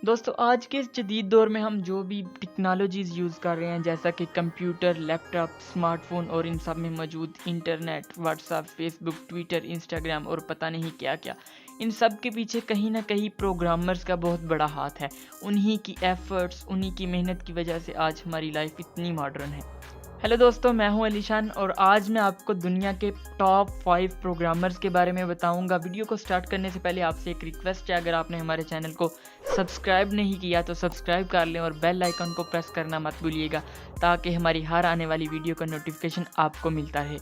دوستو آج کے اس جدید دور میں ہم جو بھی ٹیکنالوجیز یوز کر رہے ہیں جیسا کہ کمپیوٹر، لیپ ٹاپ، اسمارٹ فون اور ان سب میں موجود انٹرنیٹ، واٹس ایپ، فیس بک، ٹویٹر، انسٹاگرام اور پتہ نہیں کیا کیا، ان سب کے پیچھے کہیں نہ کہیں پروگرامرز کا بہت بڑا ہاتھ ہے۔ انہی کی ایفرٹس، انہی کی محنت کی وجہ سے آج ہماری لائف اتنی ماڈرن ہے۔ ہیلو دوستو، میں ہوں علی شان اور آج میں آپ کو دنیا کے ٹاپ 5 پروگرامرز کے بارے میں بتاؤں گا۔ ویڈیو کو سٹارٹ کرنے سے پہلے آپ سے ایک ریکویسٹ ہے، اگر آپ نے ہمارے چینل کو سبسکرائب نہیں کیا تو سبسکرائب کر لیں اور بیل آئیکن کو پریس کرنا مت بھولیے گا تاکہ ہماری ہر آنے والی ویڈیو کا نوٹیفیکیشن آپ کو ملتا رہے۔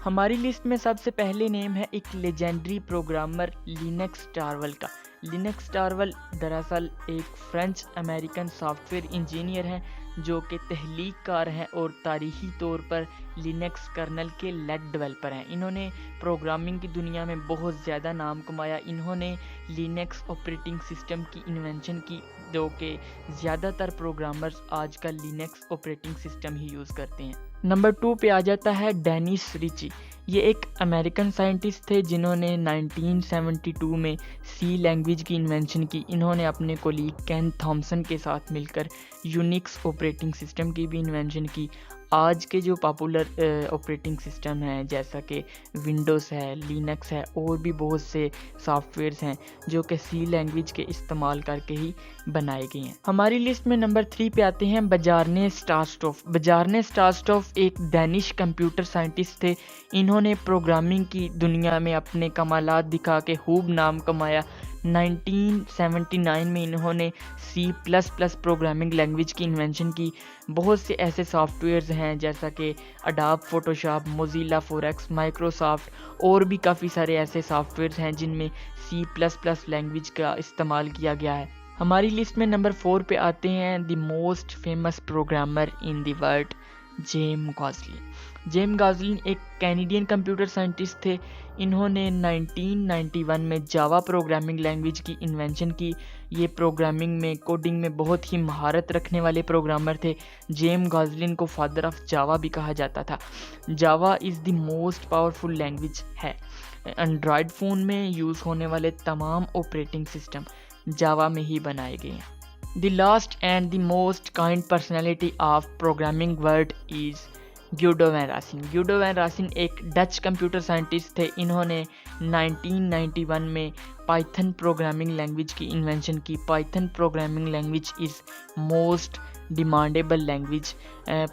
ہماری لسٹ میں سب سے پہلے نیم ہے ایک لیجنڈری پروگرامر لینکس ٹارول کا۔ لینکس ٹارول دراصل ایک French American soft where engineer ہیں جو کہ تحلیق کار ہیں اور تاریخی طور پر لینکس کرنل کے لیڈ ڈیولپر ہیں۔ انہوں نے پروگرامنگ کی دنیا میں بہت زیادہ نام کمایا۔ انہوں نے لینکس آپریٹنگ سسٹم کی انوینشن کی جو کہ زیادہ تر پروگرامرز آج کل لینکس آپریٹنگ سسٹم ہی یوز کرتے ہیں۔ نمبر 2 پہ آ جاتا ہے ڈینیس ریچی۔ یہ ایک امریکن سائنٹسٹ تھے جنہوں نے 1972 میں سی لینگویج کی انوینشن کی۔ انہوں نے اپنے کولیگ کین تھامسن کے ساتھ مل کر یونکس آپریٹنگ سسٹم کی بھی انوینشن کی۔ آج کے جو پاپولر آپریٹنگ سسٹم ہیں جیسا کہ ونڈوز ہے، لینکس ہے اور بھی بہت سے سافٹ ویئرز ہیں جو کہ سی لینگویج کے استعمال کر کے ہی بنائے گئے ہیں۔ ہماری لسٹ میں نمبر 3 پہ آتے ہیں بجارنے سٹارسٹوف۔ بجارنے سٹارسٹوف ایک دینش کمپیوٹر سائنٹسٹ تھے۔ انہوں نے پروگرامنگ کی دنیا میں اپنے کمالات دکھا کے خوب نام کمایا۔ 1979 میں انہوں نے C++ پروگرامنگ لینگویج کی انوینشن کی۔ بہت سے ایسے سافٹ ویئرز ہیں جیسا کہ اڈاب فوٹوشاپ، موزیلا فوریکس، مائکروسافٹ اور بھی کافی سارے ایسے سافٹ ویئرز ہیں جن میں C++ لینگویج کا استعمال کیا گیا ہے۔ ہماری لسٹ میں نمبر 4 پہ آتے ہیں the most famous programmer in the world, James Gosling. James Gosling ایک کینیڈین کمپیوٹر سائنٹسٹ تھے۔ انہوں نے 1991 میں جاوا پروگرامنگ لینگویج کی انوینشن کی۔ یہ پروگرامنگ میں، کوڈنگ میں بہت ہی مہارت رکھنے والے پروگرامر تھے۔ جیم گاسلن کو فادر آف جاوا بھی کہا جاتا تھا۔ جاوا از دی موسٹ پاورفل لینگویج ہے۔ اینڈرائڈ فون میں یوز ہونے والے تمام آپریٹنگ سسٹم جاوا میں ہی بنائے گئے ہیں۔ The last and the most kind personality of programming world is Guido van Rossum. Guido van Rossum ایک ڈچ کمپیوٹر سائنٹسٹ تھے۔ انہوں نے 1991 میں پائتھن پروگرامنگ لینگویج کی انوینشن کی۔ Python programming language is most demandable language.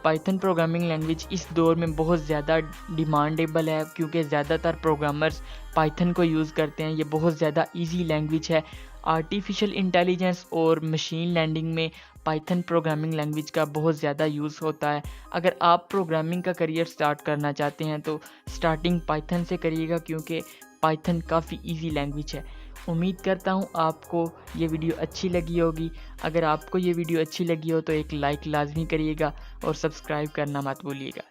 Python programming language اس دور میں بہت زیادہ ڈیمانڈیبل ہے کیونکہ زیادہ تر پروگرامرز پائتھن کو یوز کرتے ہیں۔ یہ بہت زیادہ ایزی لینگویج ہے۔ آرٹیفیشل انٹیلیجنس اور مشین لرننگ میں پائتھن پروگرامنگ لینگویج کا بہت زیادہ یوز ہوتا ہے۔ اگر آپ پروگرامنگ کا کریئر سٹارٹ کرنا چاہتے ہیں تو سٹارٹنگ پائتھن سے کریے گا کیونکہ پائتھن کافی ایزی لینگویج ہے۔ امید کرتا ہوں آپ کو یہ ویڈیو اچھی لگی ہوگی۔ اگر آپ کو یہ ویڈیو اچھی لگی ہو تو ایک لائک لازمی کریے گا اور سبسکرائب کرنا مت بھولیے گا۔